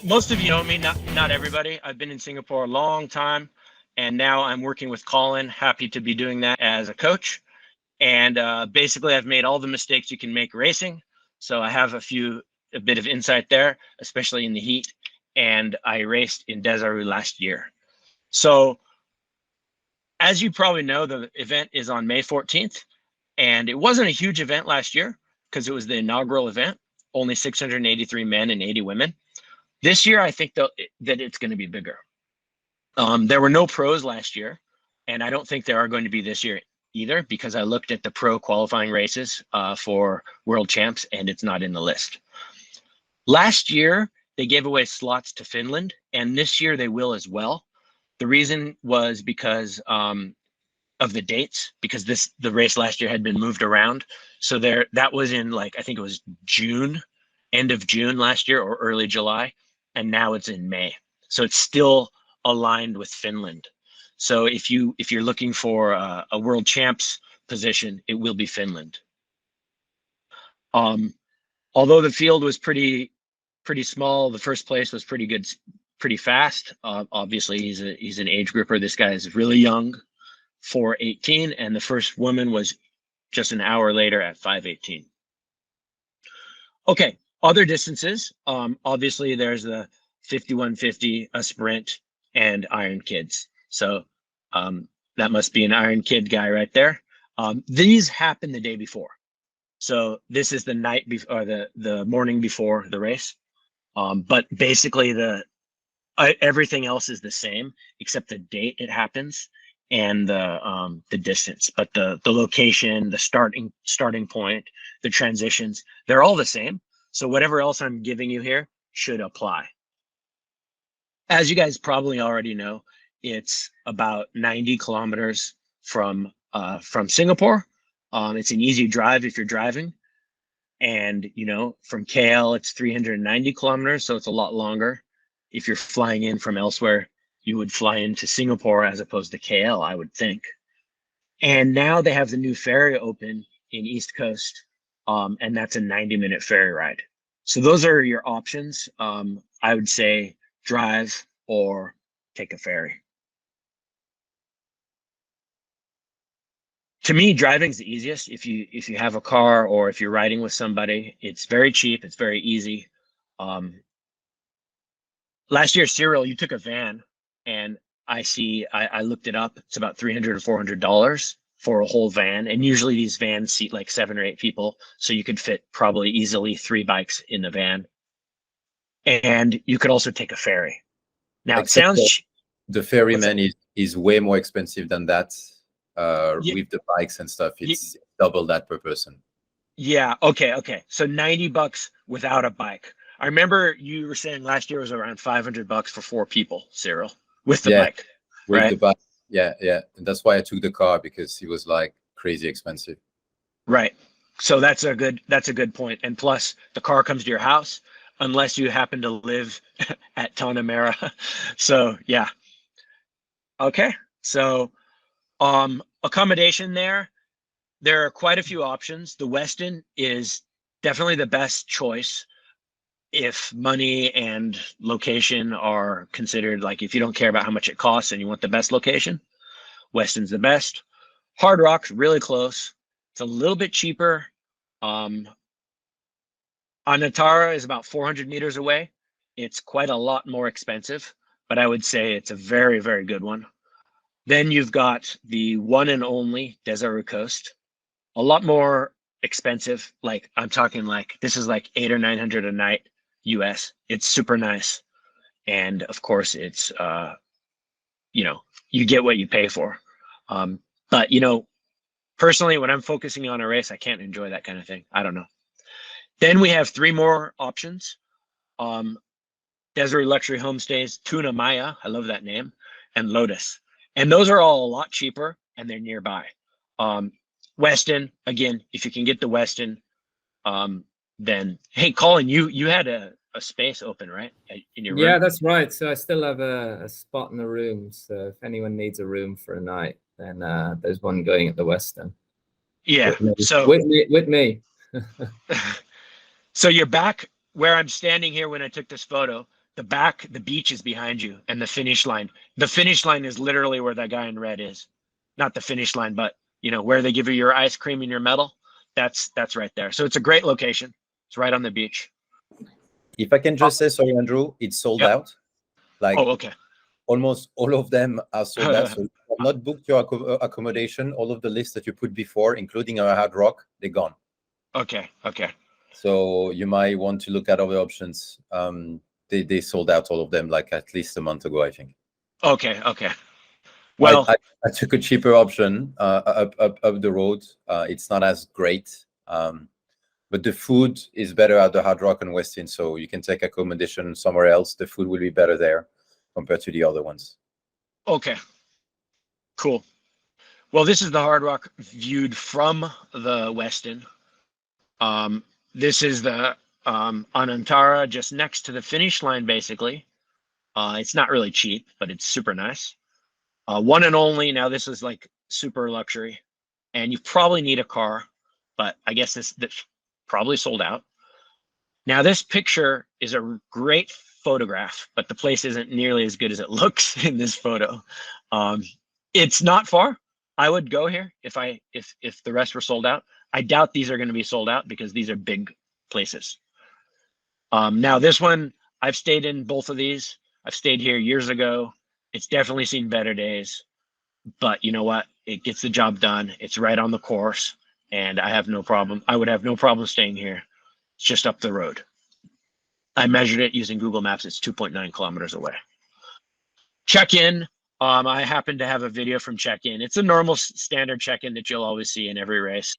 most of you know me, not everybody. I've been in Singapore a long time, and now I'm working with Colin. Happy to be doing that as a coach. And basically, I've made all the mistakes you can make racing. So I have a bit of insight there, especially in the heat. And I raced in Desaru last year. So as you probably know, the event is on May 14th. And it wasn't a huge event last year because it was the inaugural event, only 683 men and 80 women. This year, I think that it's going to be bigger. There were no pros last year, and I don't think there are going to be this year either, because I looked at the pro qualifying races for world champs, and it's not in the list. Last year, they gave away slots to Finland, and this year they will as well. The reason was because of the dates, because the race last year had been moved around. So that was in, like, I think it was June, end of June last year or early July, and now it's in May. So it's still aligned with Finland. So if you're looking for a world champs position, it will be Finland. Although the field was pretty small, the first place was pretty good, pretty fast. Obviously, he's an age grouper. This guy is really young, 4:18, and the first woman was just an hour later at 5:18. Okay, other distances. Obviously, there's the 5150, a sprint, and Iron Kids. So that must be an Iron Kid guy right there. These happen the day before. So this is the night before, or the morning before the race. But basically everything else is the same except the date it happens and the distance. But the location, the starting point, the transitions, they're all the same. So whatever else I'm giving you here should apply. As you guys probably already know, it's about 90 kilometers from Singapore. It's an easy drive if you're driving. And, from KL, it's 390 kilometers, so it's a lot longer. If you're flying in from elsewhere, you would fly into Singapore as opposed to KL, I would think. And now they have the new ferry open in East Coast, and that's a 90-minute ferry ride. So those are your options. I would say drive or take a ferry. To me, driving is the easiest. If you have a car or if you're riding with somebody, it's very cheap. It's very easy. Last year, Cyril, you took a van, and I looked it up. It's about $300 or $400 for a whole van. And usually these vans seat like 7 or 8 people. So you could fit probably easily 3 bikes in the van. And you could also take a ferry. Now, it sounds... The ferryman is way more expensive than that. With the bikes and stuff, it's double that per person. Yeah. Okay. So $90 without a bike. I remember you were saying last year was around $500 for 4 people, Cyril, with the bike. With right? the bike. Yeah. And that's why I took the car, because it was like crazy expensive. Right. So that's a good point. And plus, the car comes to your house unless you happen to live at Tanamera. So yeah. Okay. So accommodation there are quite a few options. The Westin is definitely the best choice if money and location are considered. Like, if you don't care about how much it costs and you want the best location, Westin's the best. Hard Rock's really close. It's a little bit cheaper. Anantara is about 400 meters away. It's quite a lot more expensive, but I would say it's a very, very good one. Then you've got the one and only Desaru Coast, a lot more expensive. Like, I'm talking like, this is like $800 or $900 a night US. It's super nice. And of course it's, you get what you pay for. But personally, when I'm focusing on a race, I can't enjoy that kind of thing. I don't know. Then we have 3 more options. Desaru Luxury Homestays, Tuna Maya, I love that name, and Lotus. And those are all a lot cheaper, and they're nearby. Westin, again, if you can get the Westin, then, hey, Colin, you had a space open, right, in your room? Yeah, that's right. So I still have a spot in the room. So if anyone needs a room for a night, then there's one going at the Westin. Yeah. With me. So you're back where I'm standing here when I took this photo. the beach is behind you, and the finish line. The finish line is literally where that guy in red is. Not the finish line, but where they give you your ice cream and your medal. That's right there. So it's a great location. It's right on the beach. If I can just say, sorry, Andrew, it's sold out. Like, okay. Almost all of them are sold out. So you have not booked your accommodation. All of the lists that you put before, including our Hard Rock, they're gone. Okay. So you might want to look at other options. They sold out all of them like at least a month ago, I think. Okay. Well, I took a cheaper option up the road. It's not as great, but the food is better at the Hard Rock and Westin, so you can take accommodation somewhere else. The food will be better there compared to the other ones. Okay. Cool. Well, this is the Hard Rock viewed from the Westin. This is the Anantara just next to the finish line, basically. It's not really cheap, but it's super nice. One and only. Now this is like super luxury, and you probably need a car, but I guess this probably sold out. Now this picture is a great photograph, but the place isn't nearly as good as it looks in this photo. It's not far. I would go here if the rest were sold out. I doubt these are going to be sold out because these are big places. Now this one, I've stayed in both of these. I've stayed here years ago. It's definitely seen better days, but you know what? It gets the job done. It's right on the course, and I have no problem. I would have no problem staying here. It's just up the road. I measured it using Google Maps. It's 2.9 kilometers away. Check-in. I happen to have a video from check-in. It's a normal standard check-in that you'll always see in every race.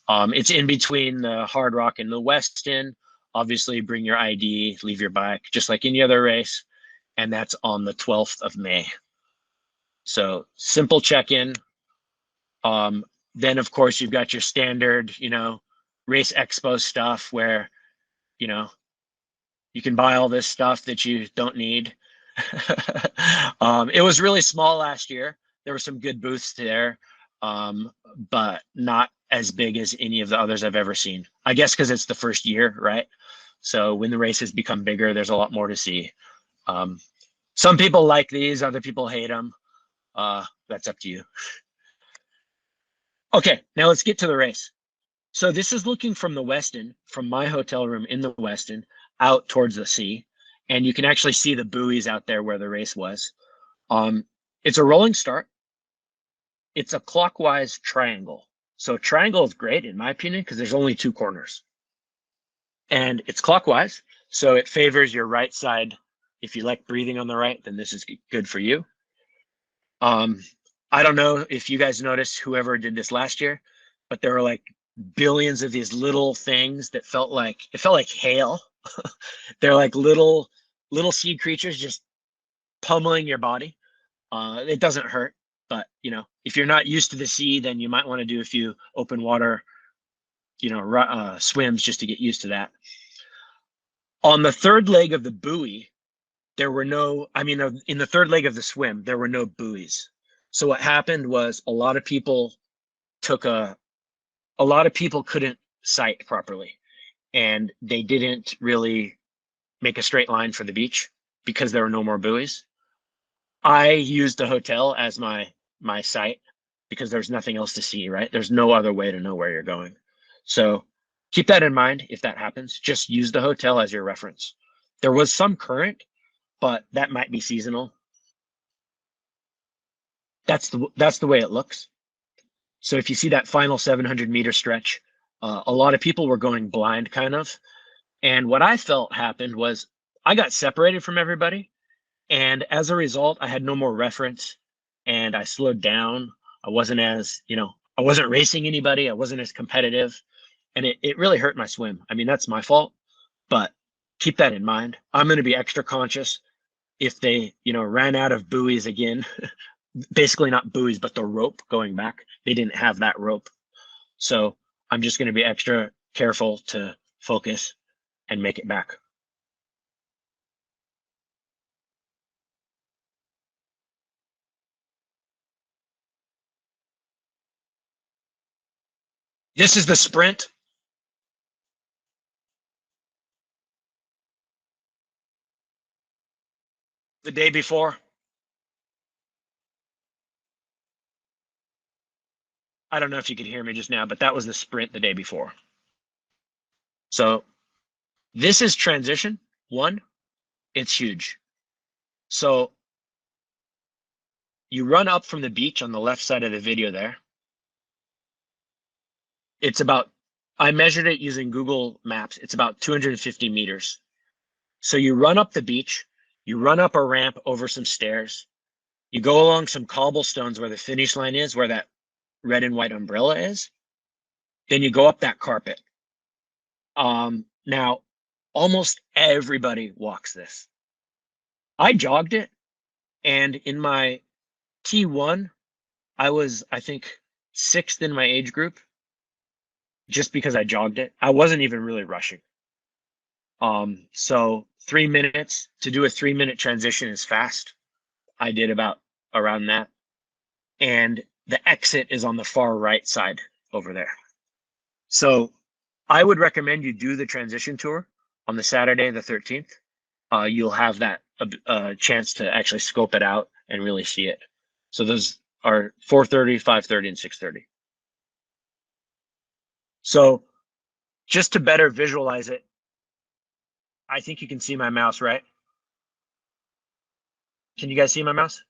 It's in between the Hard Rock and the Westin. Obviously, bring your ID, leave your bike, just like any other race. And that's on the 12th of May. So simple check-in. Then, of course, you've got your standard, race expo stuff where, you can buy all this stuff that you don't need. It was really small last year. There were some good booths there, but not as big as any of the others I've ever seen. I guess because it's the first year, right? So when the races become bigger, there's a lot more to see. Some people like these, other people hate them. That's up to you. Okay, now let's get to the race. So this is looking from the Westin, from my hotel room in the Westin, out towards the sea. And you can actually see the buoys out there where the race was. It's a rolling start. It's a clockwise triangle. So triangle is great, in my opinion, because there's only two corners. And it's clockwise, so it favors your right side. If you like breathing on the right, then this is good for you. I don't know if you guys noticed, whoever did this last year, but there were like billions of these little things that felt like hail. They're like little sea creatures just pummeling your body. It doesn't hurt, but if you're not used to the sea, then you might want to do a few open water, swims just to get used to that. On the third leg of the buoy, in the third leg of the swim, there were no buoys. So what happened was a lot of people couldn't sight properly, and they didn't really make a straight line for the beach because there were no more buoys. I used the hotel as my site because there's nothing else to see, right? There's no other way to know where you're going. So keep that in mind if that happens. Just use the hotel as your reference. There was some current, but that might be seasonal. That's the way it looks. So if you see that final 700-meter stretch, a lot of people were going blind, kind of. And what I felt happened was I got separated from everybody. And as a result, I had no more reference and I slowed down. I wasn't I wasn't racing anybody. I wasn't as competitive. And it really hurt my swim. I mean, that's my fault, but keep that in mind. I'm going to be extra conscious if they, ran out of buoys again. Basically not buoys, but the rope going back. They didn't have that rope. So I'm just going to be extra careful to focus and make it back. This is the sprint. the day before. I don't know if you could hear me just now, but that was the sprint the day before. So this is transition 1. It's huge. So you run up from the beach on the left side of the video there. It's about, I measured it using Google Maps. It's about 250 meters. So you run up the beach, you run up a ramp over some stairs, you go along some cobblestones where the finish line is, where that red and white umbrella is. Then you go up that carpet. Now, almost everybody walks this. I jogged it, and in my T1, I was, I think, 6th in my age group, just because I jogged it. I wasn't even really rushing. So 3 minutes to do a 3-minute transition is fast. I did about around that. And the exit is on the far right side over there. So I would recommend you do the transition tour on the Saturday, the 13th. You'll have that chance to actually scope it out and really see it. So those are 4:30, 5:30, and 6:30. So just to better visualize it, I think you can see my mouse, right? Can you guys see my mouse?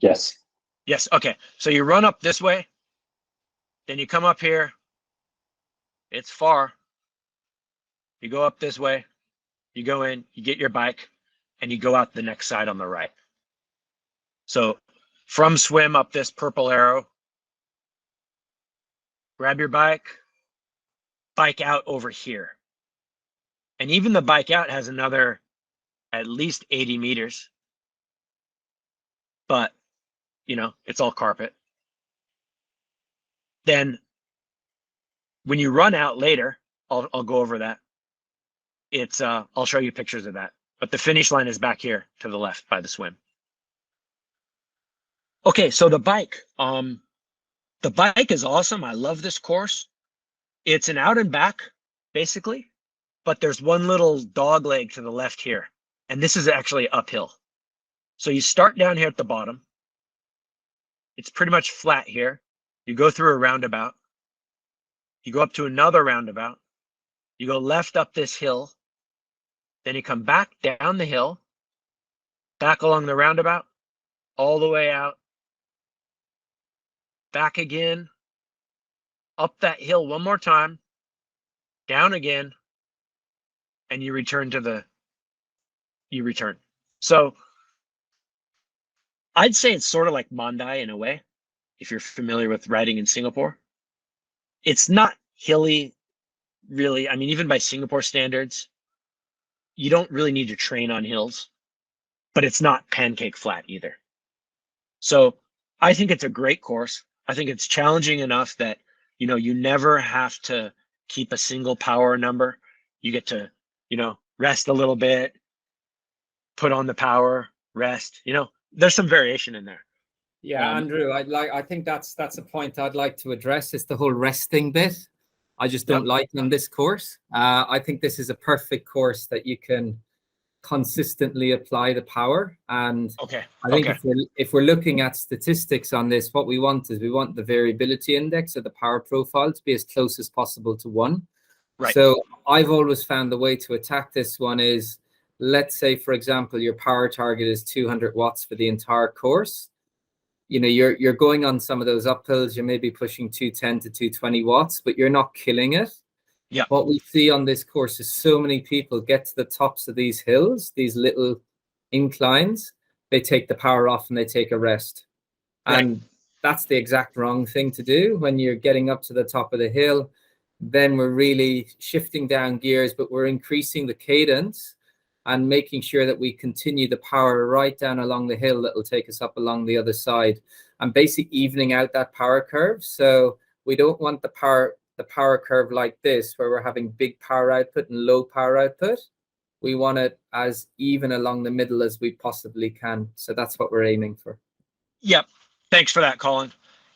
Yes. Yes. Okay. So you run up this way, then you come up here. It's far. You go up this way, you go in, you get your bike, and you go out the next side on the right. So from swim up this purple arrow, grab your bike out over here. And even the bike out has another at least 80 meters. But, you know, it's all carpet. Then when you run out later, I'll go over that. It's I'll show you pictures of that. But the finish line is back here to the left by the swim. Okay, so the bike. The bike is awesome. I love this course. It's an out and back, basically, but there's one little dog leg to the left here. And this is actually uphill. So you start down here at the bottom. It's pretty much flat here. You go through a roundabout. You go up to another roundabout. You go left up this hill. Then you come back down the hill, back along the roundabout, all the way out, back again, up that hill one more time, down again, and you return. So I'd say it's sort of like Mandai in a way, if you're familiar with riding in Singapore. It's not hilly, really. I mean, even by Singapore standards, you don't really need to train on hills, but it's not pancake flat either. So I think it's a great course. I think it's challenging enough that, you know, you never have to keep a single power number. You get to, you know, rest a little bit, put on the power, rest, you know, there's some variation in there. Yeah, Andrew, I think that's a point I'd like to address. It's the whole resting bit. I just don't like on this course. I think this is a perfect course that you can consistently apply the power. And I think if we're looking at statistics on this, what we want the variability index or the power profile to be as close as possible to 1. Right. So I've always found the way to attack this one is, let's say, for example, your power target is 200 watts for the entire course. You know, you're going on some of those uphills, you may be pushing 210 to 220 watts, but you're not killing it. Yeah. What we see on this course is so many people get to the tops of these hills, these little inclines, they take the power off and they take a rest. Right. And that's the exact wrong thing to do. When you're getting up to the top of the hill, then we're really shifting down gears, but we're increasing the cadence and making sure that we continue the power right down along the hill that will take us up along the other side, and basically evening out that power curve. So we don't want the power curve like this, where we're having big power output and low power output. We want it as even along the middle as we possibly can. So that's what we're aiming for. Yep. Thanks for that, Colin.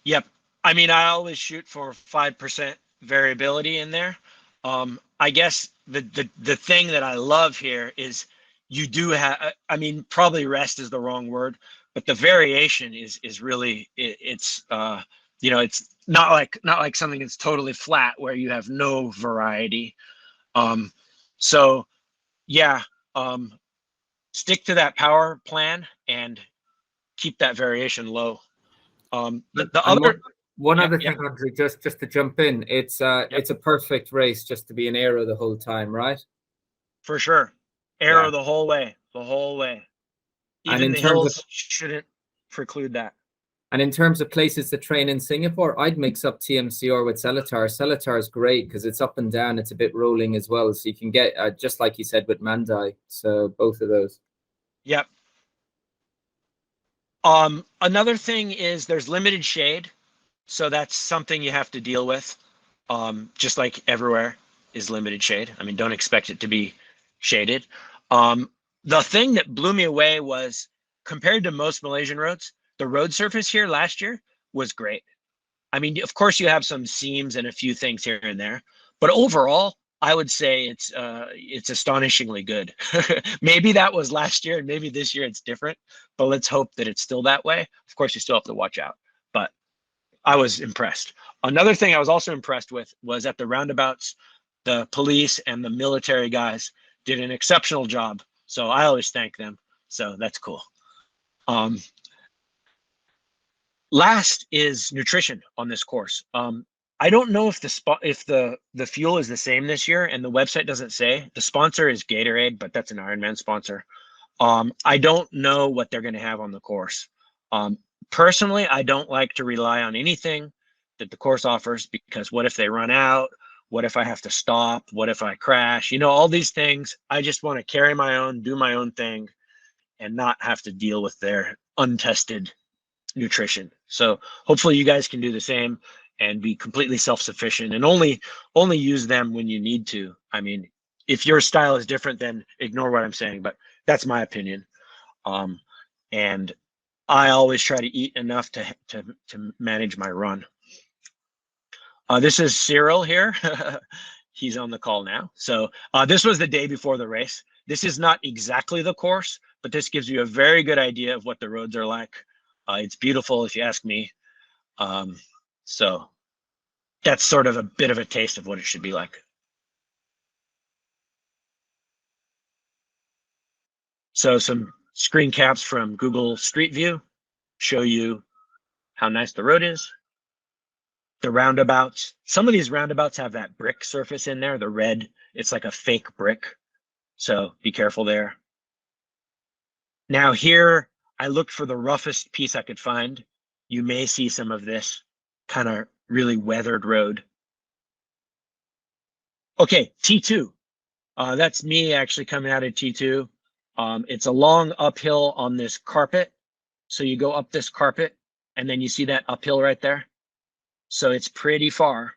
Yep. I mean, I always shoot for 5% variability in there. I guess the thing that I love here is you do have, I mean, probably rest is the wrong word, but the variation is really, it's you know, it's not like something that's totally flat where you have no variety. So yeah, stick to that power plan and keep that variation low. The And other, one yeah, other yeah, thing, Andrew, just to jump in, it's yeah, it's a perfect race just to be an aero the whole time, right? for sure. Yeah. Arrow the whole way, the whole way. And Even in the terms of hills shouldn't preclude that. And in terms of places to train in Singapore, I'd mix up TMCR with Seletar. Seletar is great because it's up and down. It's a bit rolling as well. So you can get, just like you said, with Mandai. So both of those. Yep. Another thing is there's limited shade. So that's something you have to deal with. Just like everywhere is limited shade. I mean, don't expect it to be shaded. The thing that blew me away was compared to most Malaysian roads, the road surface here last year was great. I mean, of course, you have some seams and a few things here and there, but overall, I would say it's astonishingly good. Maybe that was last year, and maybe this year it's different. But let's hope that it's still that way. Of course, you still have to watch out, but I was impressed. Another thing I was also impressed with was at the roundabouts, the police and the military guys did an exceptional job. So I always thank them. So that's cool. Um, Last is nutrition on this course. I don't know if the fuel is the same this year, and the website doesn't say. The sponsor is Gatorade, but that's an Ironman sponsor. I don't know what they're going to have on the course. Personally, I don't like to rely on anything that the course offers because what if they run out? What if I have to stop? What if I crash? You know, all these things. I just want to carry my own, do my own thing, and not have to deal with their untested nutrition. So hopefully you guys can do the same and be completely self-sufficient and only use them when you need to. I mean, if your style is different, then ignore what I'm saying, but that's my opinion. And I always try to eat enough to manage my run. This is Cyril here. He's on the call now. So this was the day before the race. This is not exactly the course, but this gives you a very good idea of what the roads are like. It's beautiful, if you ask me. So that's sort of a bit of a taste of what it should be like. So some screen caps from Google Street View show you how nice the road is. The roundabouts. Some of these roundabouts have that brick surface in there, the red. It's like a fake brick. So be careful there. Now here, I looked for the roughest piece I could find. You may see some of this kind of really weathered road. Okay, T2. That's me actually coming out of T2. It's a long uphill on this carpet. So you go up this carpet and then you see that uphill right there. So it's pretty far.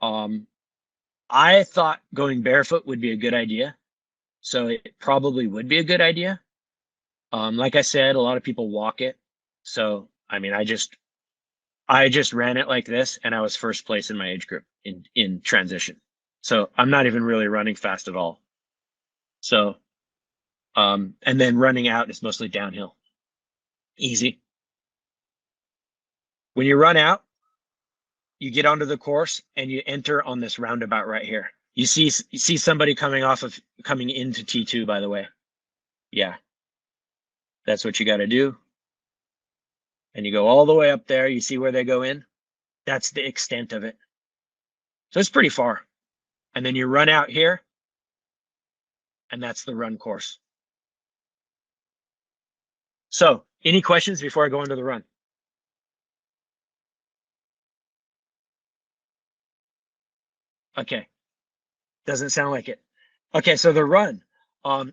I thought going barefoot would be a good idea. So it probably would be a good idea. Like I said, a lot of people walk it. So, I mean, I just ran it like this and I was first place in my age group in transition. So I'm not even really running fast at all. So, and then running out is mostly downhill. Easy. When you run out, you get onto the course and you enter on this roundabout right here. You see somebody coming into T2, by the way. Yeah. That's what you got to do. And you go all the way up there. You see where they go in? That's the extent of it. So it's pretty far. And then you run out here. And that's the run course. So any questions before I go into the run? Okay. Doesn't sound like it. Okay, so the run.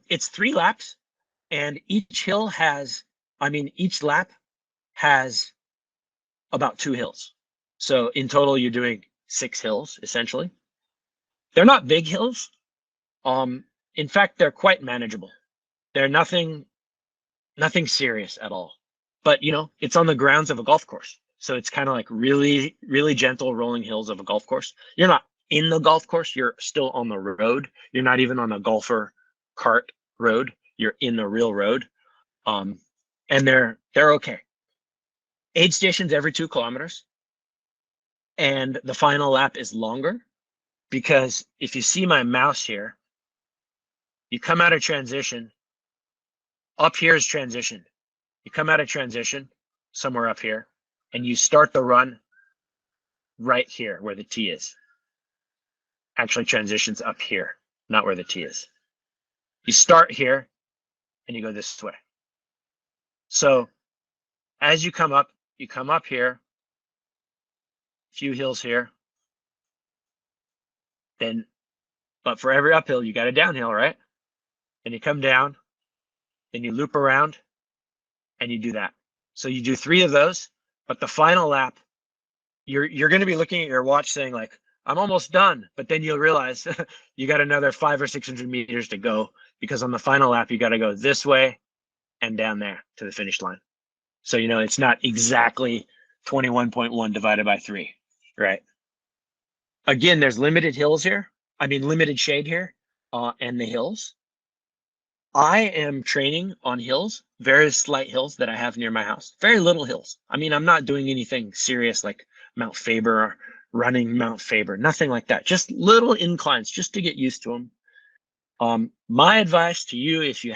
It's 3 laps. And each lap has about 2 hills. So in total, you're doing 6 hills, essentially. They're not big hills. In fact, they're quite manageable. They're nothing serious at all. But, you know, it's on the grounds of a golf course. So it's kind of like really, really gentle rolling hills of a golf course. You're not in the golf course. You're still on the road. You're not even on a golfer cart road. You're in the real road. And they're okay. Aid stations every 2 kilometers. And the final lap is longer because if you see my mouse here, you come out of transition. Up here is transition. You come out of transition somewhere up here, and you start the run right here where the T is. Actually, transition's up here, not where the T is. You start here, and you go this way. So as you come up here, few hills here. Then, but for every uphill, you got a downhill, right? And you come down, then you loop around, and you do that. So you do 3 of those, but the final lap, you're going to be looking at your watch saying like, I'm almost done. But then you'll realize you got another 500 or 600 meters to go, because on the final lap, you got to go this way and down there to the finish line. So, you know, it's not exactly 21.1 divided by 3, right? Again, there's limited hills here. I mean, limited shade here, and the hills. I am training on hills, very slight hills that I have near my house. Very little hills. I mean, I'm not doing anything serious like Mount Faber or running Mount Faber, nothing like that. Just little inclines just to get used to them. My advice to you, if you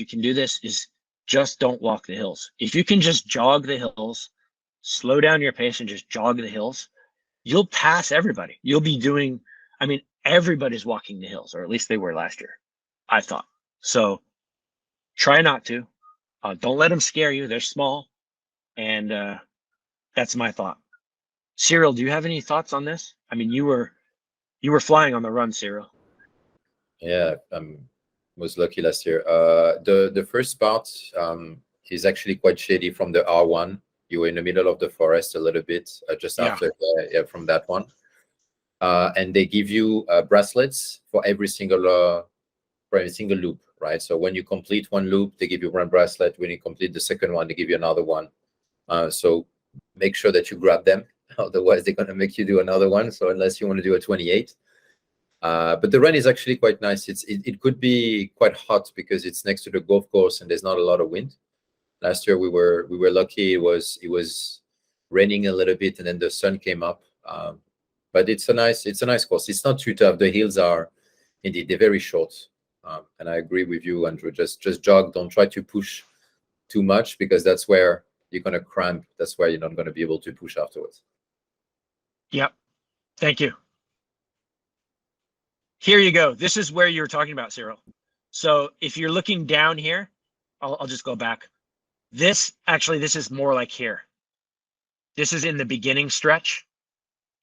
can do this, is just don't walk the hills. If you can just jog the hills, slow down your pace and just jog the hills, you'll pass everybody. You'll be doing, I mean, everybody's walking the hills, or at least they were last year, I thought. So try not to. Don't let them scare you. They're small. And that's my thought. Cyril, do you have any thoughts on this? I mean, you were flying on the run, Cyril. Yeah, was lucky last year. The first part is actually quite shady from the R1. You were in the middle of the forest a little bit, just after from that one. And they give you bracelets for every single loop, right? So when you complete one loop, they give you one bracelet. When you complete the second one, they give you another one. So make sure that you grab them. Otherwise, they're going to make you do another one. So unless you want to do a 28. But the run is actually quite nice. It could be quite hot because it's next to the golf course and there's not a lot of wind. Last year we were lucky. It was raining a little bit and then the sun came up. But it's a nice course. It's not too tough. The hills are indeed, they're very short. And I agree with you, Andrew. Just jog. Don't try to push too much, because that's where you're going to cramp. That's where you're not going to be able to push afterwards. Yep. Thank you. Here you go. This is where you were talking about, Cyril. So if you're looking down here, I'll just go back. This is more like here. This is in the beginning stretch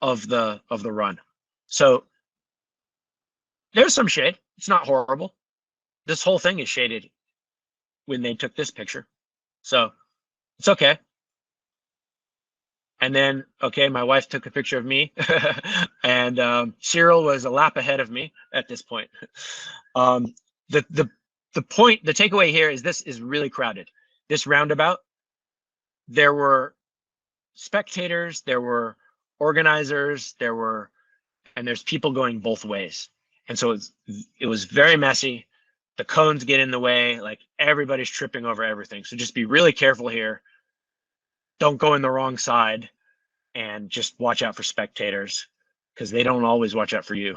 of the run. So there's some shade. It's not horrible. This whole thing is shaded when they took this picture. So it's okay. And then, okay, my wife took a picture of me and Cyril was a lap ahead of me at this point. The takeaway here is this is really crowded. This roundabout, there were spectators, there were organizers, and there's people going both ways. And so it was very messy. The cones get in the way, like everybody's tripping over everything. So just be really careful here. Don't go in the wrong side, and just watch out for spectators, because they don't always watch out for you.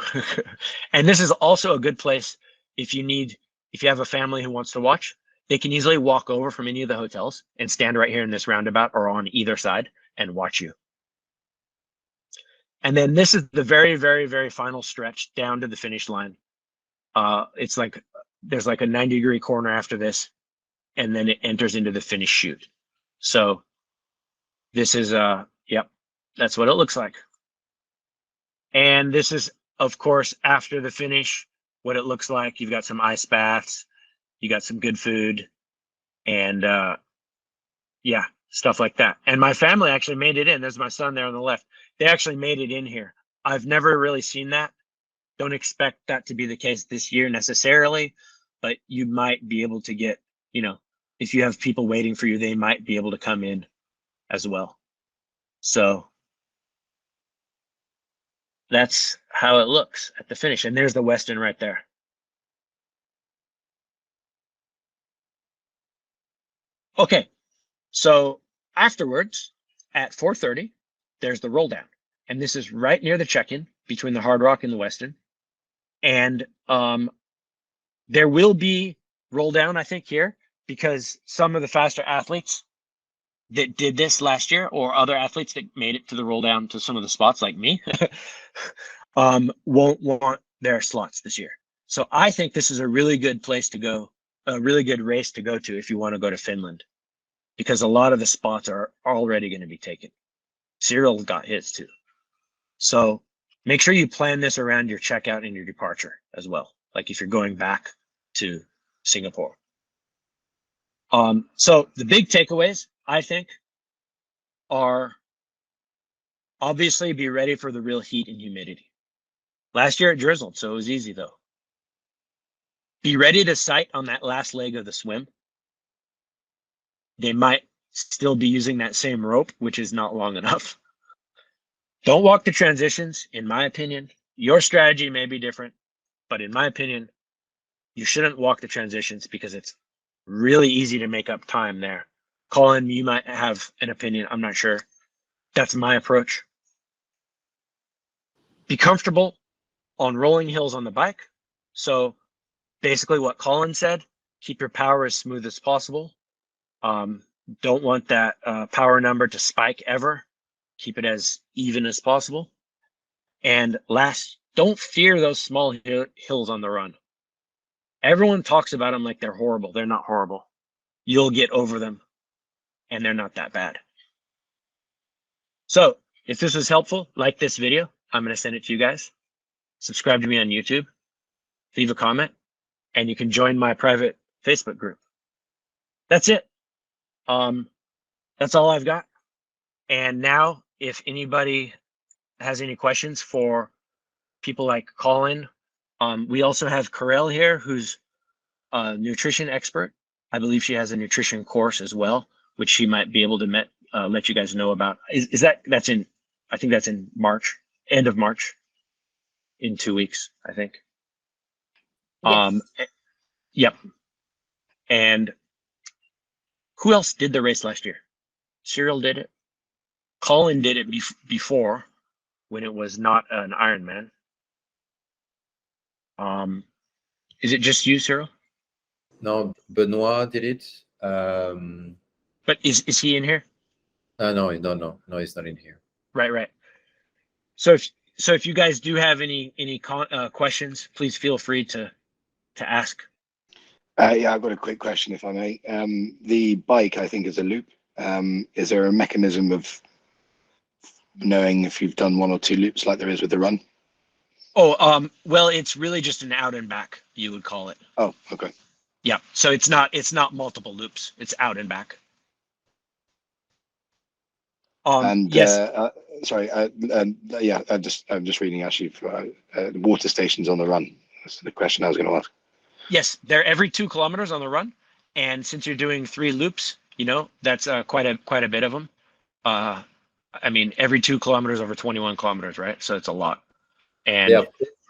And this is also a good place if you have a family who wants to watch. They can easily walk over from any of the hotels and stand right here in this roundabout or on either side and watch you. And then this is the very, very, very final stretch down to the finish line. It's like there's like a 90-degree corner after this, and then it enters into the finish chute. So this is yep, that's what it looks like. And this is, of course, after the finish, what it looks like. You've got some ice baths, you got some good food, and yeah, stuff like that. And my family actually made it in. There's my son there on the left. They actually made it in here. I've never really seen that. Don't expect that to be the case this year necessarily, but you might be able to get, if you have people waiting for you, they might be able to come in as well. So that's how it looks at the finish. And there's the Westin right there. Okay, so afterwards at 4:30, there's the roll down. And this is right near the check-in between the Hard Rock and the Westin. And there will be roll down, I think, here, because some of the faster athletes that did this last year, or other athletes that made it to the roll down to some of the spots like me, won't want their slots this year. So I think this is a really good place to go, a really good race to go to if you want to go to Finland, because a lot of the spots are already going to be taken. Cyril got his too. So make sure you plan this around your checkout and your departure as well. Like if you're going back to Singapore. So the big takeaways, I think, are obviously be ready for the real heat and humidity. Last year it drizzled, so it was easy though. Be ready to sight on that last leg of the swim. They might still be using that same rope, which is not long enough. Don't walk the transitions, in my opinion. Your strategy may be different, but in my opinion, you shouldn't walk the transitions because it's really easy to make up time there. Colin, you might have an opinion. I'm not sure. That's my approach. Be comfortable on rolling hills on the bike. So basically what Colin said, keep your power as smooth as possible. Don't want that power number to spike ever. Keep it as even as possible. And last, don't fear those small hills on the run. Everyone talks about them like they're horrible. They're not horrible. You'll get over them, and they're not that bad. So if this was helpful, like this video. I'm going to send it to you guys. Subscribe to me on YouTube. Leave a comment, and you can join my private Facebook group. That's it. That's all I've got. And now, if anybody has any questions for people like Colin, we also have Karel here, who's a nutrition expert. I believe she has a nutrition course as well, which she might be able to let you guys know about. That's in, I think that's in March, end of March, in 2 weeks, I think. Yes. Yep. And who else did the race last year? Cyril did it. Colin did it before, when it was not an Ironman. Is it just you, Cyril? No, Benoit did it. But is he in here? No, he's not in here. Right. So if you guys do have any questions, please feel free to ask. Yeah, I've got a quick question, if I may. The bike, I think, is a loop. Is there a mechanism of knowing if you've done one or two loops like there is with the run? Oh, well, it's really just an out and back, you would call it. Oh, okay. Yeah. So it's not multiple loops. It's out and back. And yes. sorry, yeah, I'm just reading actually for the water stations on the run. That's the question I was going to ask. Yes, they're every 2 kilometers on the run, and since you're doing 3 loops, that's quite a bit of them. I mean, every 2 kilometers over 21 kilometers, right? So it's a lot. And Yeah.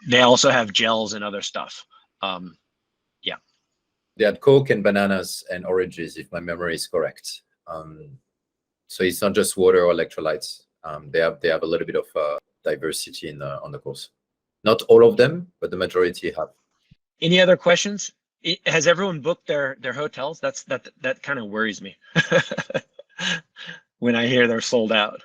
they also have gels and other stuff. Yeah. They had Coke and bananas and oranges, if my memory is correct. So it's not just water or electrolytes. They have a little bit of diversity on the course. Not all of them, but the majority have. Any other questions? Has everyone booked their hotels? That kind of worries me when I hear they're sold out.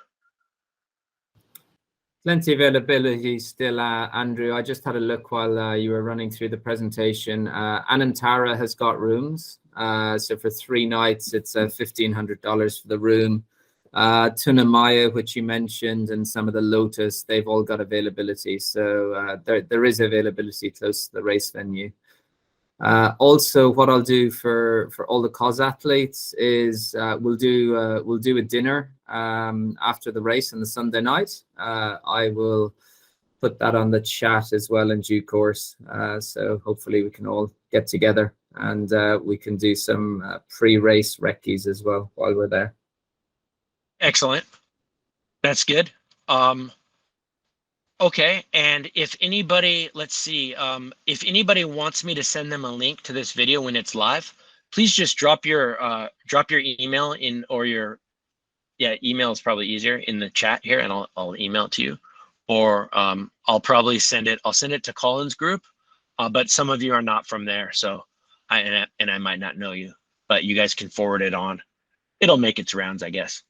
Plenty of availability still, Andrew. I just had a look while you were running through the presentation. Anantara has got rooms. So for 3 nights, it's $1,500 for the room. Tunamaya, which you mentioned, and some of the Lotus, they've all got availability. So there is availability close to the race venue. Also, what I'll do for all the cause athletes is we'll do a dinner after the race on the Sunday night. I will put that on the chat as well in due course. So hopefully we can all get together and we can do some pre-race recce's as well while we're there. Excellent. That's good. Okay, and if anybody, let's see, if anybody wants me to send them a link to this video when it's live, please just drop your email in, or your, yeah, email is probably easier, in the chat here, and I'll email it to you, or I'll probably send it to Colin's group, but some of you are not from there, so I might not know you, but you guys can forward it on. It'll make its rounds, I guess.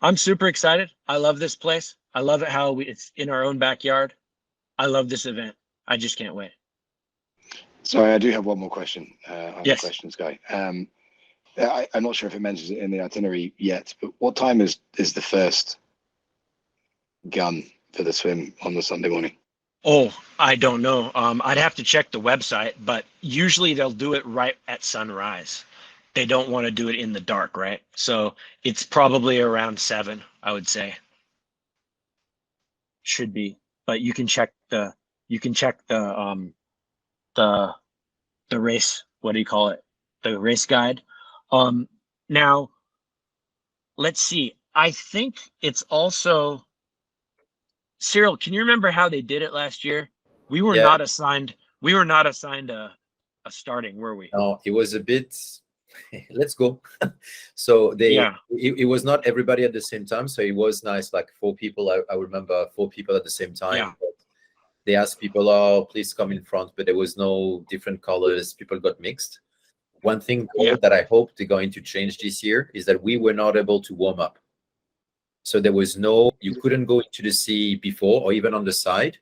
I'm super excited. I love this place. I love it how it's in our own backyard. I love this event. I just can't wait. Sorry, I do have one more question. I'm Yes. a questions guy. I'm not sure if it mentions it in the itinerary yet, but what time is the first gun for the swim on the Sunday morning? Oh, I don't know. I'd have to check the website, but usually they'll do it right at sunrise. They don't want to do it in the dark, right? So it's probably around 7, I would say. Should be, but you can check the race. What do you call it? The race guide. Now let's see. I think it's also, Cyril, can you remember how they did it last year? We were Yeah. not assigned a starting, were we? No, it was a bit. Let's go. So Yeah. it was not everybody at the same time. So it was nice, like 4 people. I remember 4 people at the same time. Yeah. But they asked people, "Oh, please come in front," but there was no different colors. People got mixed. One thing Yeah. that I hope they're going to change this year is that we were not able to warm up. So there was you couldn't go into the sea before or even on the side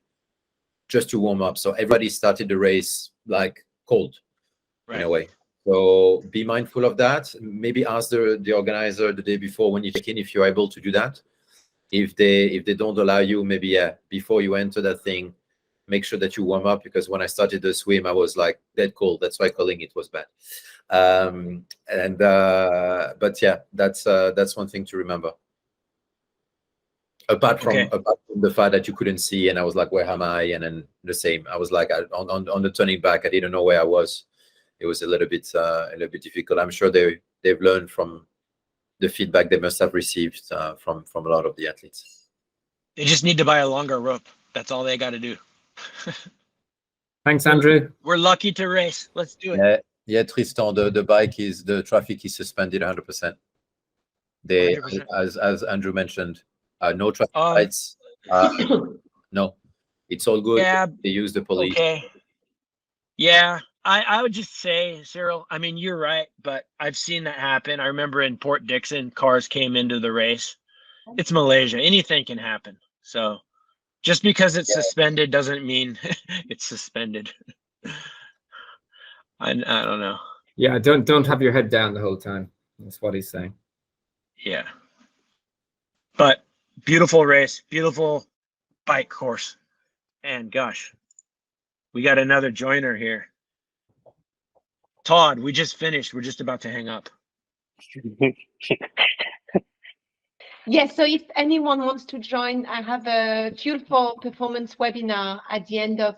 just to warm up. So everybody started the race like cold, Right. in a way. So be mindful of that. Maybe ask the organizer the day before when you check in if you're able to do that. If they don't allow you, maybe before you enter that thing, make sure that you warm up, because when I started the swim, I was like dead cold. That's why calling it was bad. But yeah, that's one thing to remember. Apart from the fact that you couldn't see, and I was like, where am I? And then the same, I was like, on the turning back, I didn't know where I was. It was a little bit difficult. I'm sure they've learned from the feedback they must have received from a lot of the athletes. They just need to buy a longer rope. That's all they got to do. Thanks, Andrew. We're lucky to race. Let's do it. Yeah, Tristan, the traffic is suspended 100%. They, 100%. as Andrew mentioned, no traffic Um, lights. No, it's all good. Yeah. They use the police. Okay. Yeah, I would just say, Cyril, I mean, you're right, but I've seen that happen. I remember in Port Dixon, cars came into the race. It's Malaysia. Anything can happen. So just because it's suspended doesn't mean it's suspended. I don't know. Yeah, don't have your head down the whole time. That's what he's saying. Yeah. But beautiful race, beautiful bike course. And gosh, we got another joiner here. Todd, we just finished. We're just about to hang up. Yes, so if anyone wants to join, I have a Fuel for Performance webinar at the end of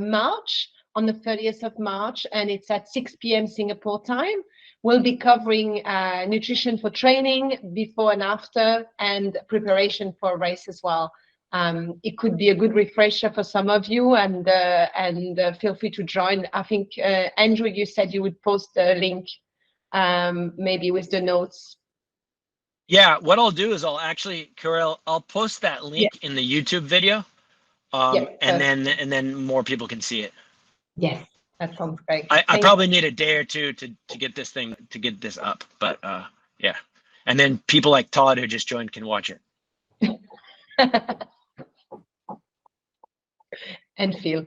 March, on the 30th of March, and it's at 6 p.m. Singapore time. We'll be covering nutrition for training, before and after, and preparation for a race as well. It could be a good refresher for some of you, and feel free to join. I think, Andrew, you said you would post the link, maybe with the notes. Yeah, what I'll do is I'll post that link in the YouTube video, and then more people can see it. Yes, that sounds great. I probably need a day or two to get this up, but yeah, and then people like Todd who just joined can watch it. And feel.